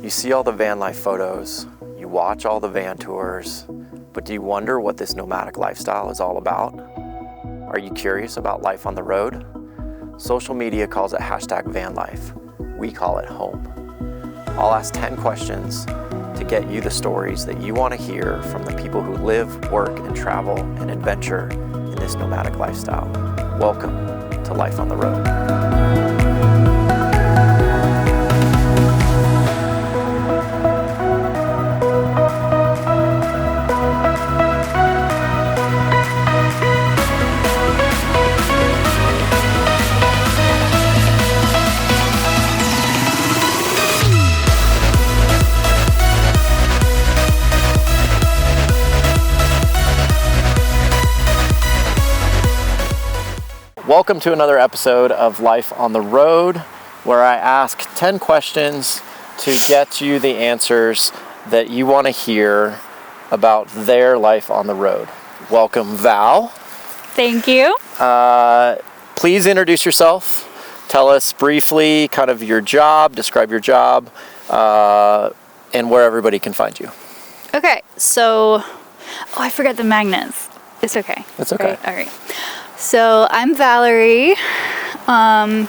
You see all the van life photos, you watch all the van tours, but do you wonder what this nomadic lifestyle is all about? Are you curious about life on the road? Social media calls it #vanlife. We call it home. I'll ask 10 questions to get you the stories that you want to hear from the people who live, work, and travel and adventure in this nomadic lifestyle. Welcome to Life on the Road. Welcome to another episode of Life on the Road, where I ask 10 questions to get you the answers that you want to hear about their life on the road. Welcome, Val. Thank you. Please introduce yourself. Tell us briefly kind of your job, describe your job, and where everybody can find you. Okay, so, I forgot the magnets. It's okay. It's okay. Right? All right. So I'm Valerie. I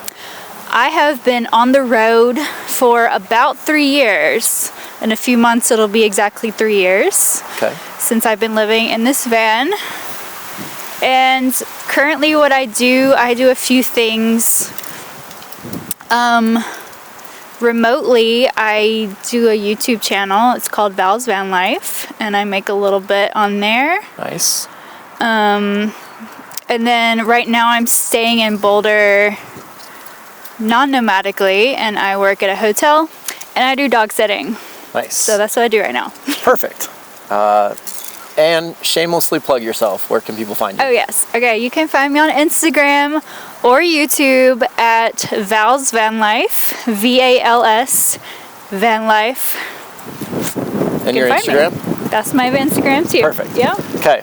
have been on the road for about 3 years. In a few months, it'll be exactly 3 years since I've been living in this van. And currently what I do a few things. Remotely, I do a YouTube channel. It's called Val's Van Life, and I make a little bit on there. Nice. And then right now I'm staying in Boulder non-nomadically, and I work at a hotel, and I do dog sitting. Nice. So that's what I do right now. Perfect. And shamelessly plug yourself. Where can people find you? Oh yes. Okay, you can find me on Instagram or YouTube at Val's Van Life, VALS Van Life. And your Instagram? That's my Instagram too. Perfect. Yeah. Okay.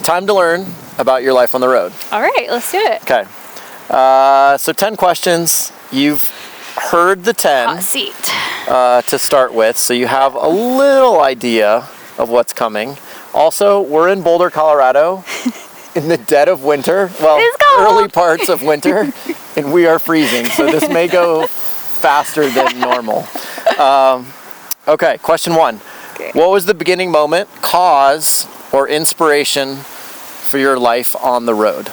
Time to learn about your life on the road. All right, let's do it. Okay. So 10 questions. You've heard the 10 Hot seat. To start with, so you have a little idea of what's coming. Also, we're in Boulder, Colorado in the dead of winter. Well, early parts of winter, and we are freezing, so this may go faster than normal. Okay, question 1. Okay. What was the beginning moment, cause, or inspiration for your life on the road?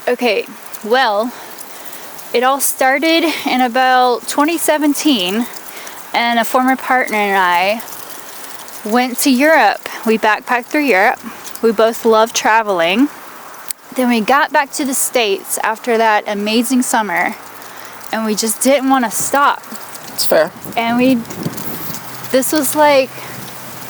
Okay, well, it all started in about 2017, and a former partner and I went to Europe. We backpacked through Europe. We both love traveling. Then we got back to the States after that amazing summer, and we just didn't want to stop. It's fair. And this was like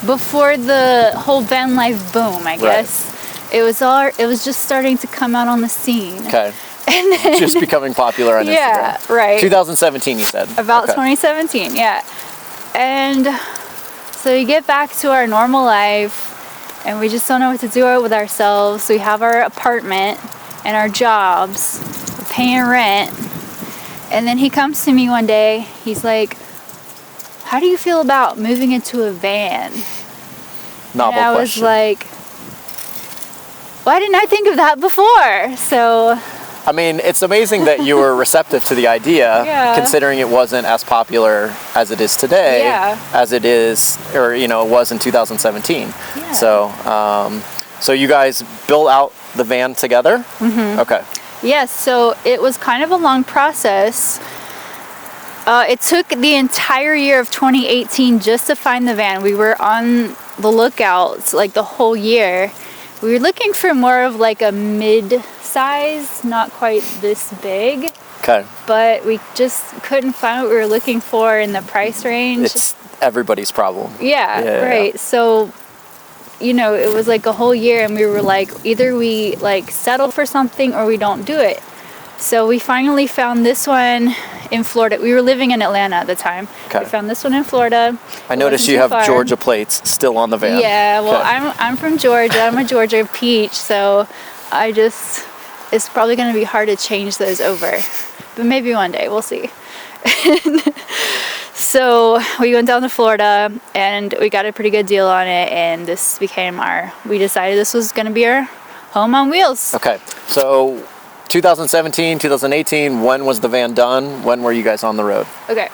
before the whole van life boom, I guess. Right. It was just starting to come out on the scene. Okay. And then, just becoming popular on Instagram. Yeah, right. 2017, you said. About 2017, yeah. And so we get back to our normal life, and we just don't know what to do with ourselves. We have our apartment and our jobs, we're paying rent. And then he comes to me one day, he's like, "How do you feel about moving into a van?" Novel and I question. was like, why didn't I think of that before? So, I mean, it's amazing that you were receptive to the idea, considering it wasn't as popular as it is today, as it is, or it was in 2017. Yeah. So you guys built out the van together? Mm-hmm. Okay. Yes, so it was kind of a long process. It took the entire year of 2018 just to find the van. We were on the lookout like the whole year. We were looking for more of like a mid-size, not quite this big. Okay. But we just couldn't find what we were looking for in the price range. It's everybody's problem. Yeah, right. Yeah. So, it was like a whole year, and we were like, either we like settle for something or we don't do it. So we finally found this one in Florida. We were living in Atlanta at the time. Okay. We found this one in Florida. I noticed you have Georgia plates still on the van. Yeah, well, I'm from Georgia. I'm a Georgia peach, so it's probably going to be hard to change those over. But maybe one day, we'll see. So we went down to Florida and we got a pretty good deal on it, and this became we decided this was going to be our home on wheels. Okay, so 2017, 2018, when was the van done? When were you guys on the road? Okay,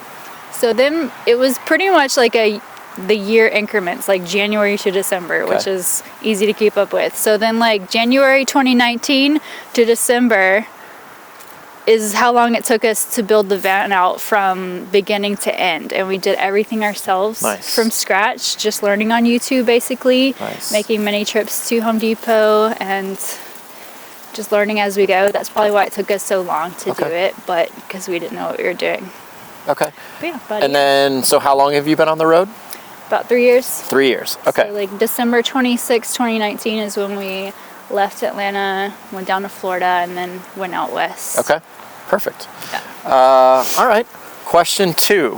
so then it was pretty much like the year increments, like January to December, which is easy to keep up with. So then like January 2019 to December is how long it took us to build the van out from beginning to end. And we did everything ourselves from scratch, just learning on YouTube basically, making many trips to Home Depot and just learning as we go. That's probably why it took us so long to do it, but because we didn't know what we were doing. Okay. But yeah, and then, so how long have you been on the road? About 3 years. 3 years, okay. So like December 26, 2019 is when we left Atlanta, went down to Florida, and then went out west. Okay, perfect. Yeah. All right, question 2.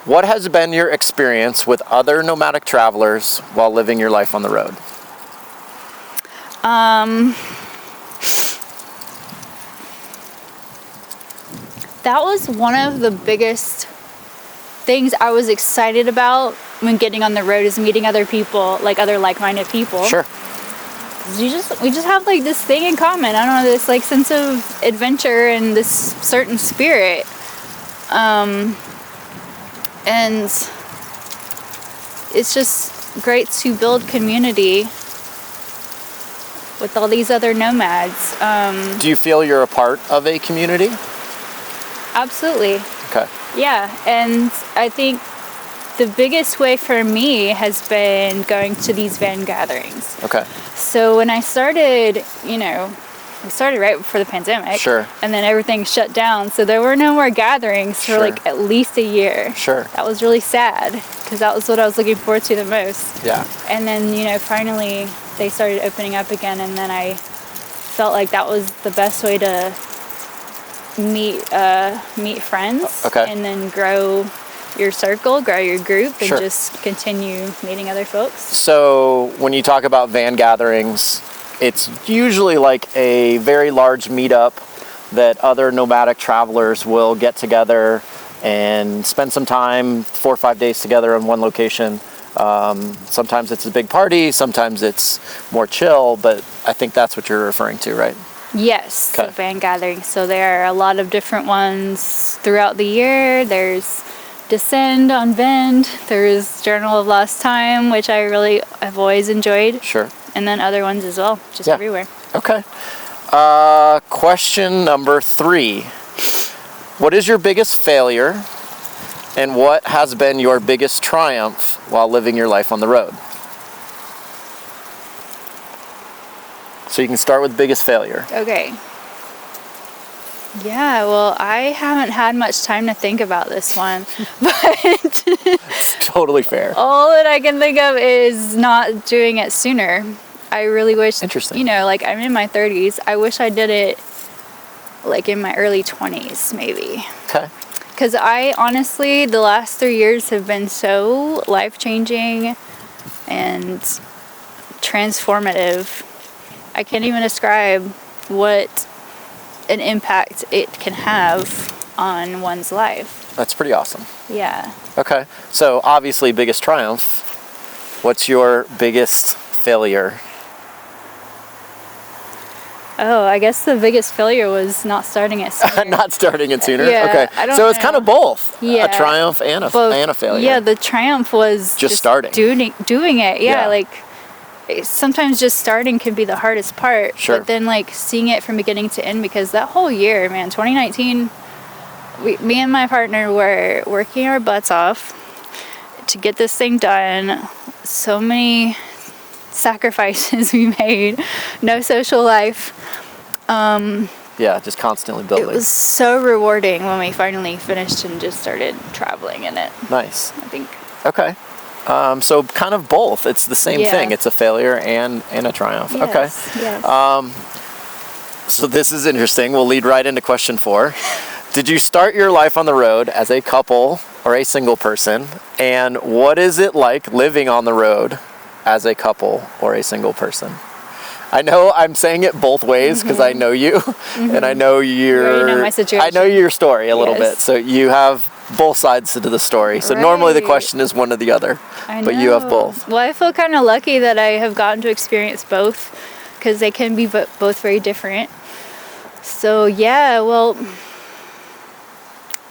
What has been your experience with other nomadic travelers while living your life on the road? That was one of the biggest things I was excited about when getting on the road, is meeting other people, like other like-minded people. Sure. We just have like this thing in common. I don't know, this like sense of adventure and this certain spirit. And it's just great to build community with all these other nomads. Do you feel you're a part of a community? Absolutely. Okay. Yeah, and I think the biggest way for me has been going to these van gatherings. Okay. So when I started, we started right before the pandemic. Sure. And then everything shut down. So there were no more gatherings for like at least a year. Sure. That was really sad because that was what I was looking forward to the most. Yeah. And then, finally they started opening up again. And then I felt like that was the best way to meet friends. Okay. And then grow your circle, grow your group, and Sure. just continue meeting other folks. So when you talk about van gatherings, it's usually like a very large meetup that other nomadic travelers will get together and spend some time, 4 or 5 days together in one location. Sometimes it's a big party, sometimes it's more chill, but I think that's what you're referring to, right? Yes, Okay. the van gatherings. So there are a lot of different ones throughout the year. There's Descend on Vend. There's Journal of Lost Time, which I really have always enjoyed. Sure. And then other ones as well, just everywhere. Okay. Question number 3. What is your biggest failure, and what has been your biggest triumph while living your life on the road? So you can start with biggest failure. Okay. Yeah, well, I haven't had much time to think about this one, but Totally fair. all that I can think of is not doing it sooner. I really wish, Interesting. like I'm in my 30s. I wish I did it like in my early 20s, maybe. Okay. Because I honestly, the last 3 years have been so life-changing and transformative. I can't even describe what an impact it can have on one's life. That's pretty awesome. Yeah. Okay. So obviously biggest triumph. What's your biggest failure? Oh, I guess the biggest failure was not starting it sooner. Not starting it sooner? Yeah, okay. I don't so it's know. kind of both. Yeah. A triumph and a failure. Yeah, the triumph was Just starting. Doing it. Yeah, Yeah. like sometimes just starting can be the hardest part. Sure. But then like seeing it from beginning to end, because that whole year, man, 2019, me and my partner were working our butts off to get this thing done. So many sacrifices we made. No social life. Yeah, just constantly building. It was so rewarding when we finally finished and just started traveling in it. Nice. I think. Okay. So kind of both. It's the same thing. It's a failure and a triumph. Yes, Okay. Yes. So this is interesting. We'll lead right into question 4. Did you start your life on the road as a couple or a single person? And what is it like living on the road as a couple or a single person? I know I'm saying it both ways because I know you and I know You already know my situation. I know your story a little bit. So you have both sides to the story. So normally the Right. question is one or the other, but you have both. Well, I feel kind of lucky that I have gotten to experience both, because they can be both very different. So yeah, well,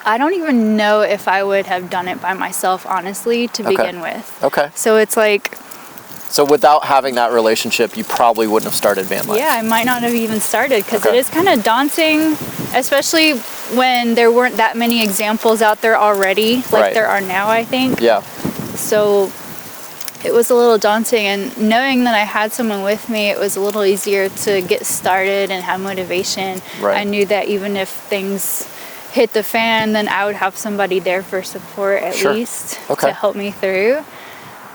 I don't even know if I would have done it by myself, honestly, to begin with. Okay. So it's like, So without having that relationship, you probably wouldn't have started van life. yeah, I might not have even started, because Okay. it is kind of daunting, especially when there weren't that many examples out there already, like Right. there are now, I think. Yeah. So it was a little daunting, and knowing that I had someone with me, it was a little easier to get started and have motivation. Right. I knew that even if things hit the fan, then I would have somebody there for support at Sure. least Okay. to help me through.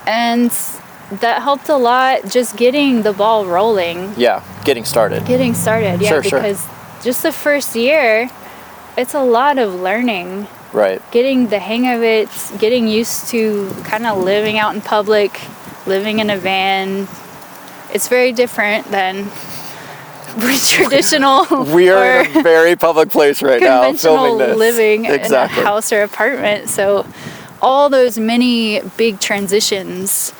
And that helped a lot, just getting the ball rolling. Yeah. Getting started. Yeah, Sure, sure. because just the first year, it's a lot of learning. Right. Getting the hang of it, getting used to kind of living out in public, living in a van. It's very different than traditional We are or in a very public place right now conventional filming this. living Exactly. in a house or apartment. So all those many big transitions,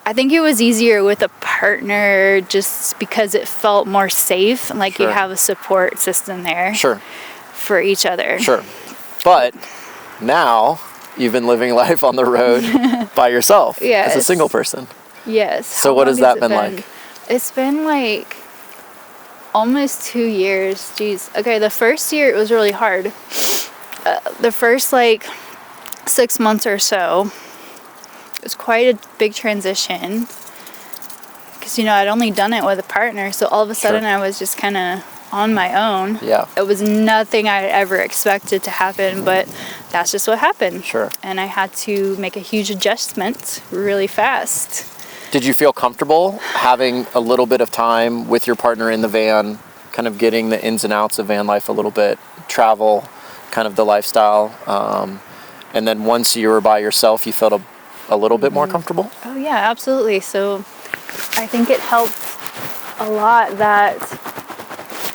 I think it was easier with a partner just because it felt more safe, like you Sure. have a support system there Sure. for each other. Sure. But now you've been living life on the road by yourself as a Yes. single person. Yes. So How what long has that it been like? It's been like almost 2 years. Jeez. Okay, the first year it was really hard. The first like 6 months or so, it was quite a big transition. Because, I'd only done it with a partner, so all of a sudden Sure. I was just kind of on my own. Yeah. It was nothing I ever expected to happen, but that's just what happened. Sure. And I had to make a huge adjustment really fast. Did you feel comfortable having a little bit of time with your partner in the van, kind of getting the ins and outs of van life a little bit, travel, kind of the lifestyle, and then once you were by yourself, you felt a little bit more comfortable? Oh yeah, absolutely. So I think it helped a lot that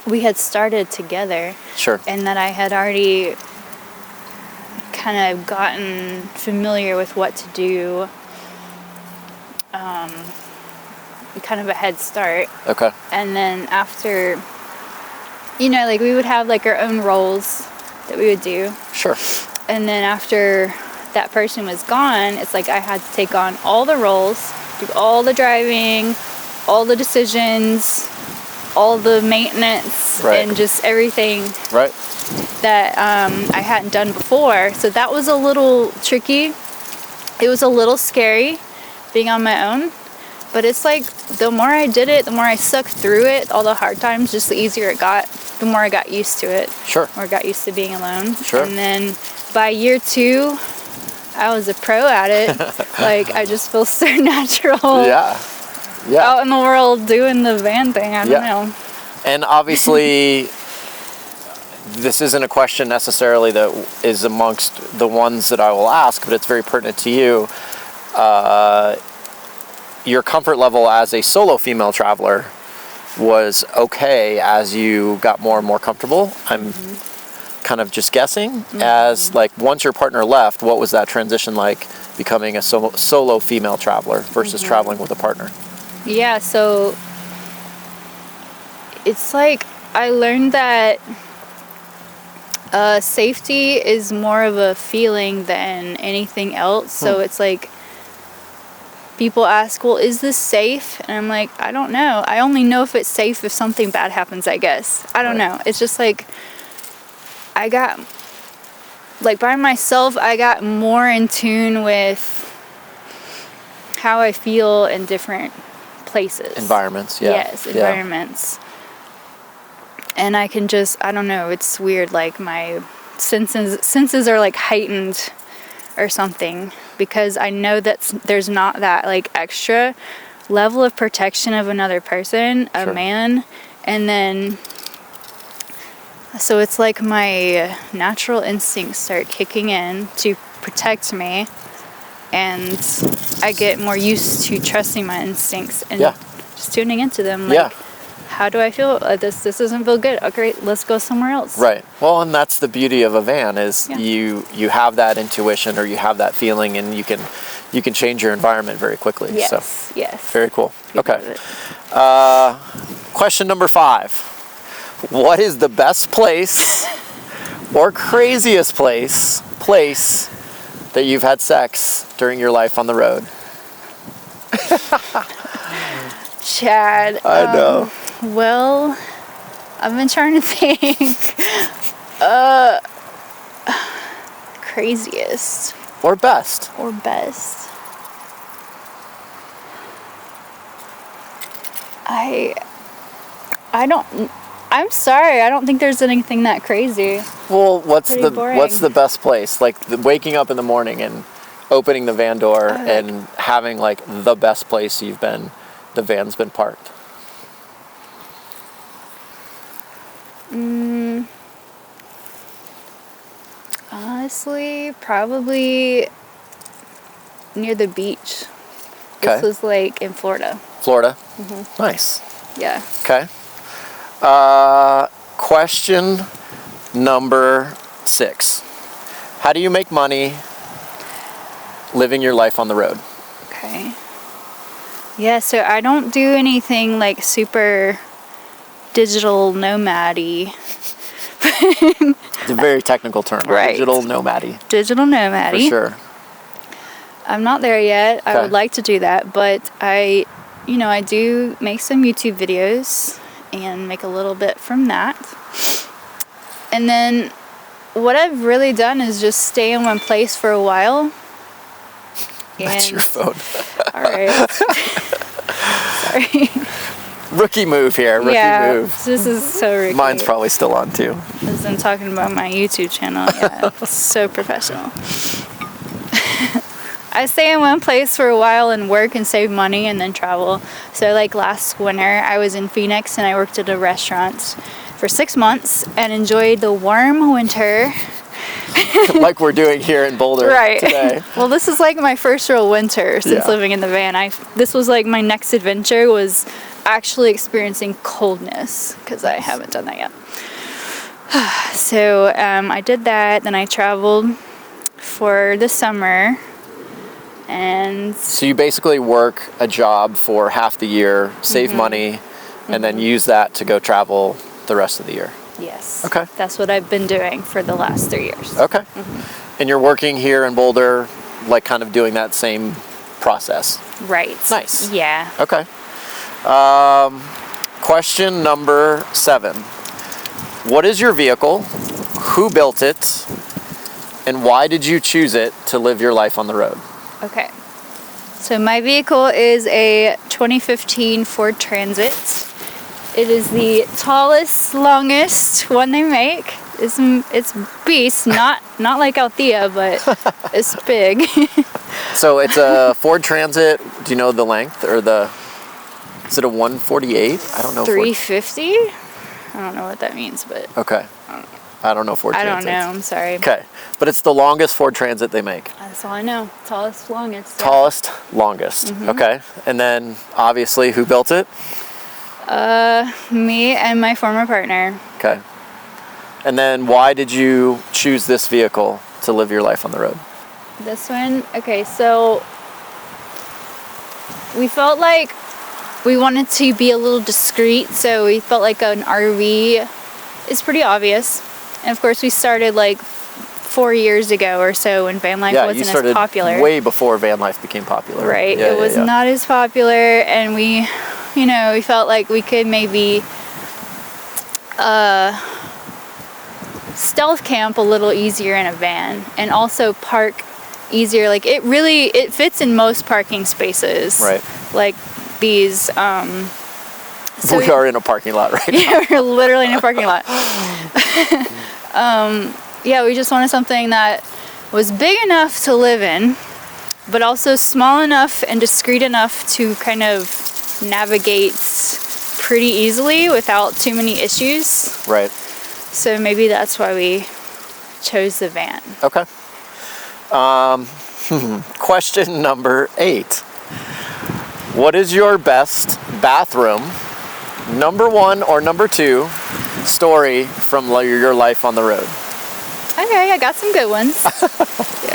we had started together. Sure. And that I had already kind of gotten familiar with what to do. Kind of a head start. Okay. And then after, like we would have like our own roles that we would do. Sure. And then after that person was gone, it's like I had to take on all the roles, do all the driving, all the decisions, all the maintenance, Right. and just everything Right. that I hadn't done before. So that was a little tricky. It was a little scary being on my own. But it's like the more I did it, the more I sucked through it, all the hard times, just the easier it got, the more I got used to it. Sure. Or got used to being alone. Sure. And then by year 2, I was a pro at it. Like I just feel so natural Yeah. Yeah. out in the world doing the van thing. I don't Yeah. know. And obviously, this isn't a question necessarily that is amongst the ones that I will ask, but it's very pertinent to you. Your comfort level as a solo female traveler was okay as you got more and more comfortable. I'm kind of just guessing. As like once your partner left, what was that transition like becoming a solo female traveler versus traveling with a partner? Yeah, so it's like I learned that safety is more of a feeling than anything else. So it's like people ask, well, is this safe? And I'm like, I don't know. I only know if it's safe if something bad happens, I guess. I don't know. It's just like I got, like by myself, I got more in tune with how I feel in different places. Environments, yeah. Yes, environments. And I can just, I don't know, it's weird, like my senses are like heightened or something, because I know that there's not that like extra level of protection of another person, a Sure. man, and then so it's like my natural instincts start kicking in to protect me, and I get more used to trusting my instincts and Yeah. just tuning into them. Yeah. how do I feel? This doesn't feel good. Okay, let's go somewhere else. Right. Well, and that's the beauty of a van is Yeah. you have that intuition or you have that feeling, and you can change your environment very quickly. Yes. So Yes. very cool. You Okay. love it. Question number 5. What is the best place or craziest place that you've had sex during your life on the road? Chad. I know. Well, I've been trying to think. Craziest Or best? or best. I'm sorry. I don't think there's anything that crazy. Well, what's Pretty boring. the best place? Like waking up in the morning and opening the van door and having like the best place the van's been parked. Honestly, probably near the beach. Okay. This was like in Florida. Florida? Nice. Yeah. Okay. Question number 6. How do you make money living your life on the road? Okay. Yeah, so I don't do anything like super digital nomad-y. It's a very technical term. Right. Digital nomad-y. Digital nomad-y. For sure. I'm not there yet. I Okay. would like to do that, but I do make some YouTube videos and make a little bit from that. And then what I've really done is just stay in one place for a while. That's your phone. All right. Sorry. Rookie move here. Rookie move. This is so ridiculous. Mine's probably still on too. As I'm talking about my YouTube channel. Yeah, so professional. I stay in one place for a while and work and save money and then travel. So like last winter, I was in Phoenix and I worked at a restaurant for 6 months and enjoyed the warm winter. Like we're doing here in Boulder today. Well, this is like my first real winter since living in the van. This was like my next adventure was actually experiencing coldness because I haven't done that yet. So I did that. Then I traveled for the summer. And So you basically work a job for half the year, save money, and then use that to go travel the rest of the year. yes, Okay. that's what I've been doing for the last 3 years. Okay. And you're working here in Boulder, like kind of doing that same process. Right. Nice. Yeah. Okay. Question number 7. What is your vehicle? Who built it? And why did you choose it to live your life on the road? Okay. So my vehicle is a 2015 Ford Transit. It is the tallest, longest one they make. It's beast, not like Althea, but it's big. So it's a Ford Transit. Do you know the length or is it a 148? I don't know. 350? I don't know what that means, but Okay. I don't know Ford I Transits. don't know. I'm sorry. Okay. But it's the longest Ford Transit they make. That's all I know. Tallest, longest. Tallest, longest. Okay. And then obviously who built it? Me and my former partner. Okay. And then why did you choose this vehicle to live your life on the road? This one, okay, so we felt like we wanted to be a little discreet, so we felt like an RV is pretty obvious. And of course, we started like 4 years ago or so when van life you wasn't started as popular. way before van life became popular. Right, Yeah, it was not as popular, and we felt like we could maybe stealth camp a little easier in a van and also park easier. Like it fits in most parking spaces. Right. Like these so we are in a parking lot right now. yeah, we're literally in a parking lot. Yeah, we just wanted something that was big enough to live in, but also small enough and discreet enough to kind of navigate pretty easily without too many issues. Right. So maybe that's why we chose the van. Okay. Question number 8. What is your best bathroom number 1 or number 2 story from your life on the road? Okay, I got some good ones.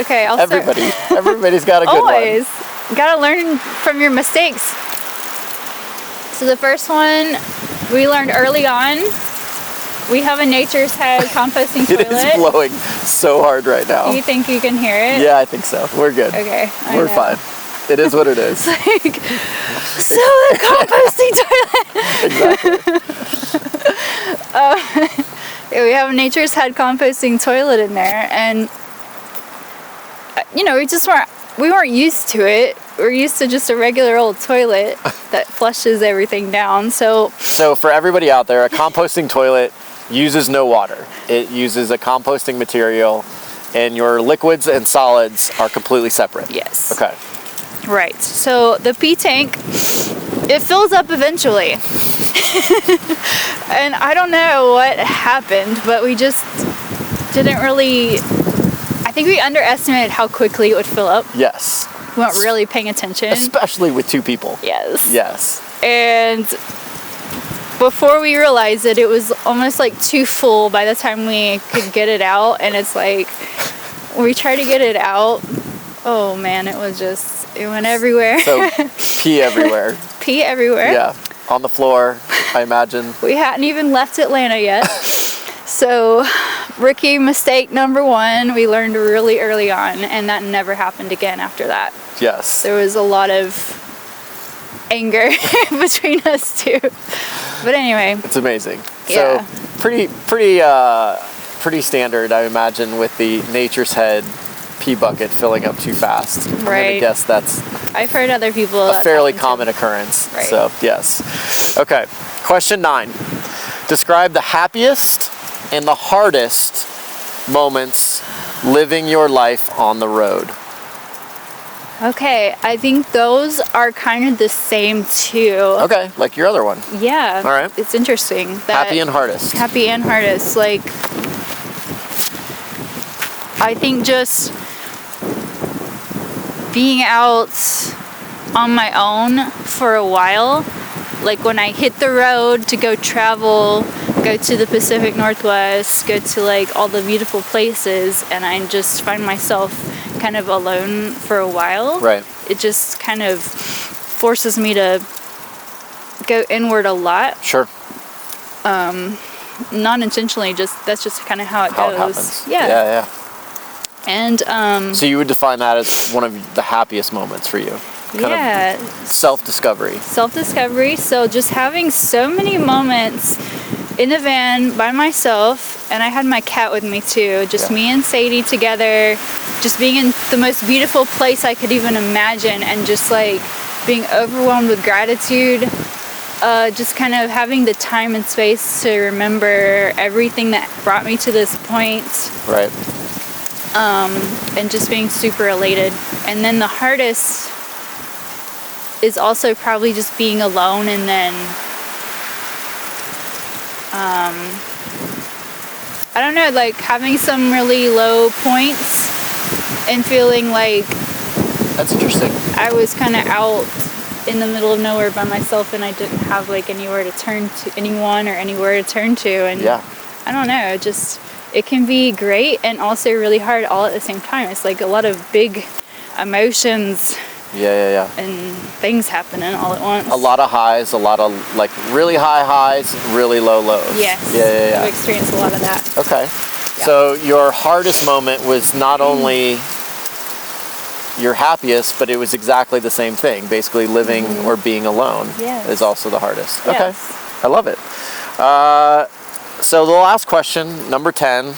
Okay, I'll start. Everybody's got a good Always. You gotta learn from your mistakes. So the first one we learned early on. We have a Nature's Head composting toilet. It is blowing so hard right now. Do you think you can hear it? Yeah, I think so. We're good. Okay. We're fine. It is what it is. Like, so the composting toilet. We have a Nature's Head composting toilet in there, and you know, we weren't used to it. We're used to just a regular old toilet that flushes everything down. So for everybody out there, a composting toilet uses no water. It uses a composting material, and your liquids and solids are completely separate. Yes. Okay. Right. So the pee tank, it fills up eventually. And I don't know what happened, but we just didn't really, I think we underestimated how quickly it would fill up. Yes. We weren't really paying attention. Especially with 2 people. Yes. Yes. And before we realized it, it was almost like too full by the time we could get it out. And it's like, when we tried to get it out, oh man, it went everywhere. So pee everywhere. Pee everywhere. Yeah. On the floor, I imagine. We hadn't even left Atlanta yet. So rookie mistake number 1, we learned really early on, and that never happened again after that. Yes. There was a lot of anger between us two. But anyway. It's amazing. Yeah. So pretty standard, I imagine, with the Nature's Head pee bucket filling up too fast. I'm gonna guess that's I've heard other people a fairly common occurrence. Right. So yes. Okay. Question 9. Describe the happiest and the hardest moments living your life on the road. Okay, I think those are kind of the same too. Okay, like your other one. Yeah. All right. It's interesting. Happy and hardest. Happy and hardest. Like, I think just being out on my own for a while, like when I hit the road to go travel, go to the Pacific Northwest, go to like all the beautiful places, and I just find myself kind of alone for a while. Right. It just kind of forces me to go inward a lot. Sure. Not intentionally, that's just kind of how it goes. It happens. Yeah. Yeah. And so you would define that as one of the happiest moments for you? Kind of self-discovery. Self-discovery. So just having so many moments in the van by myself, and I had my cat with me too, just me and Sadie together, just being in the most beautiful place I could even imagine, and just like being overwhelmed with gratitude, just kind of having the time and space to remember everything that brought me to this point. Right. And just being super elated. And then the hardest is also probably just being alone, and then I don't know, like having some really low points and feeling like that's interesting. I was kind of out in the middle of nowhere by myself, and I didn't have like anywhere to turn to, anyone or anywhere to turn to, and I don't know, it can be great and also really hard all at the same time. It's like a lot of big emotions. Yeah. And things happening all at once. A lot of highs, a lot of like really high highs, really low lows. Yes. Yeah. I've experienced a lot of that. Okay. Yeah. So your hardest moment was not only your happiest, but it was exactly the same thing. Basically living or being alone is also the hardest. Yes. Okay. I love it. So the last question, number 10,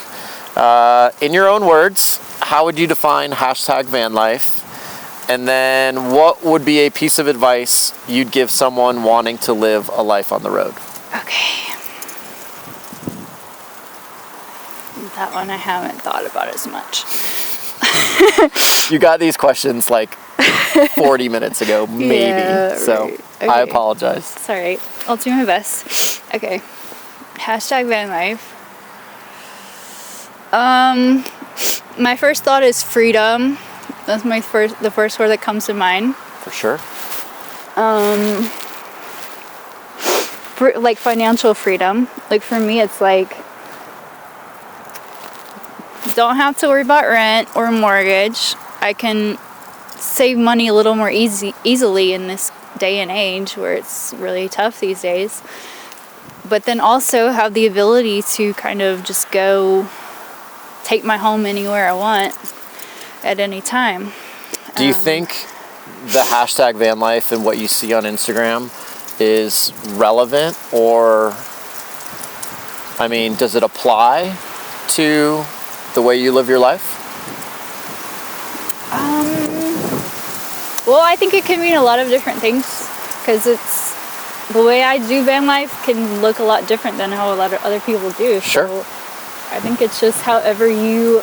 in your own words, how would you define #vanlife? And then what would be a piece of advice you'd give someone wanting to live a life on the road? Okay. That one I haven't thought about as much. You got these questions like 40 minutes ago, maybe. Yeah, so right. Okay. I apologize. It's all right. I'll do my best. Okay. #vanlife. My first thought is freedom. That's the first word that comes to mind. For sure. like financial freedom. Like for me, it's like don't have to worry about rent or mortgage. I can save money a little more easily in this day and age where it's really tough these days. But then also have the ability to kind of just go take my home anywhere I want at any time. Do you think the hashtag van life and what you see on Instagram is relevant, or, I mean, does it apply to the way you live your life? Well, I think it can mean a lot of different things, because it's the way I do van life can look a lot different than how a lot of other people do. Sure. So I think it's just however you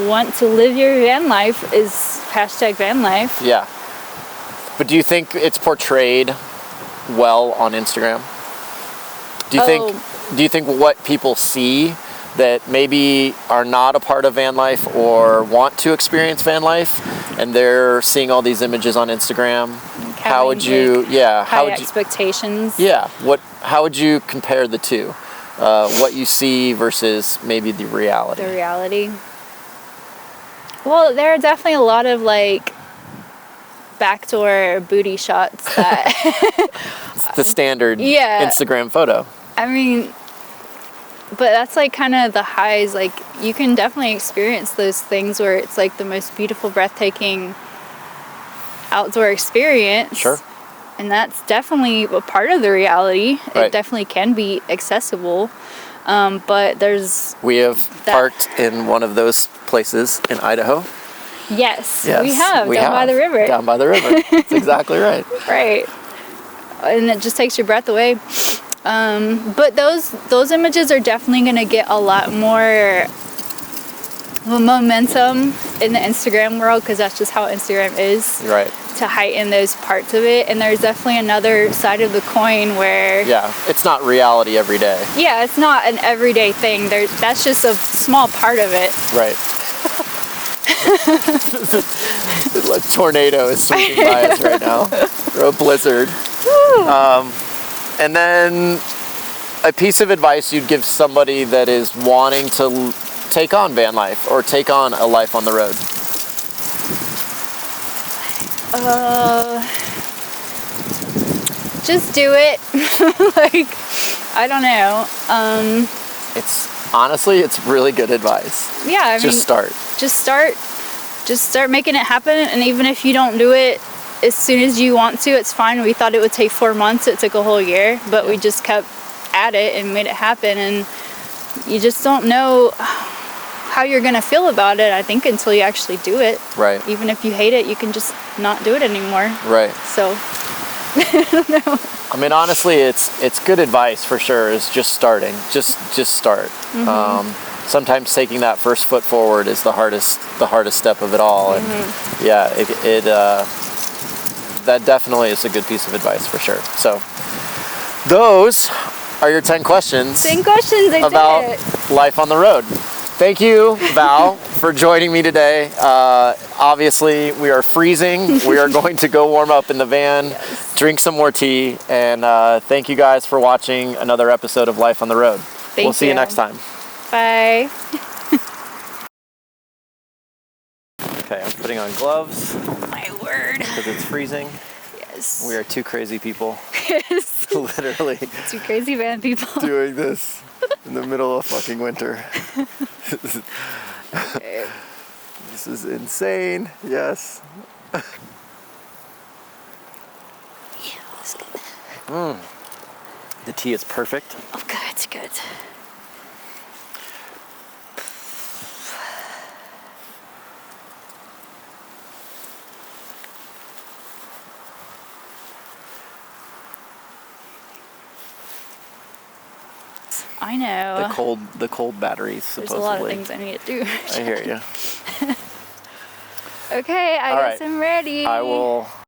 want to live your van life is hashtag van life. Yeah. But do you think it's portrayed well on Instagram? Do you think what people see that maybe are not a part of van life or want to experience van life, and they're seeing all these images on Instagram? How would you, high expectations? Yeah. How would you compare the two? What you see versus maybe the reality? The reality. Well, there are definitely a lot of like backdoor booty shots that it's the standard Instagram photo. I mean, but that's like kind of the highs. Like you can definitely experience those things where it's like the most beautiful, breathtaking outdoor experience. Sure. And that's definitely a part of the reality. Right. It definitely can be accessible. But we have parked in one of those places in Idaho. Yes, we have. Down by the river. Down by the river. That's exactly right. Right. And it just takes your breath away. But those images are definitely going to get a lot more momentum in the Instagram world, because that's just how Instagram is. Right. To heighten those parts of it. And there's definitely another side of the coin where... Yeah, it's not reality every day. Yeah, it's not an everyday thing. That's just a small part of it. Right. A tornado is sweeping by us right now. Or a blizzard. And then a piece of advice you'd give somebody that is wanting to take on van life or take on a life on the road? Just do it. Like, I don't know. It's really good advice. Yeah, I mean, just start. Just start making it happen. And even if you don't do it as soon as you want to, it's fine. We thought it would take 4 months. It took a whole year, but we just kept at it and made it happen. And you just don't know how you're gonna feel about it, I think, until you actually do it. Right. Even if you hate it, you can just not do it anymore. Right. So, I don't know. I mean, honestly, it's good advice for sure. Is just starting. Just start. Mm-hmm. Sometimes taking that first foot forward is the hardest step of it all. And yeah, that definitely is a good piece of advice for sure. So those are your 10 questions. 10 questions about life on the road. Thank you, Val, for joining me today. Obviously, we are freezing. We are going to go warm up in the van, drink some more tea, and thank you guys for watching another episode of Life on the Road. We'll see you next time. Bye. Okay, I'm putting on gloves. My word. Because it's freezing. Yes. We are two crazy people. Yes. Literally. Two crazy van people. Doing this in the middle of fucking winter. This is insane. Yes. Yeah, that's good. The tea is perfect. Oh, good, good. I know. The cold batteries, supposedly. There's a lot of things I need to do. I hear you. Okay, I guess I'm ready. I will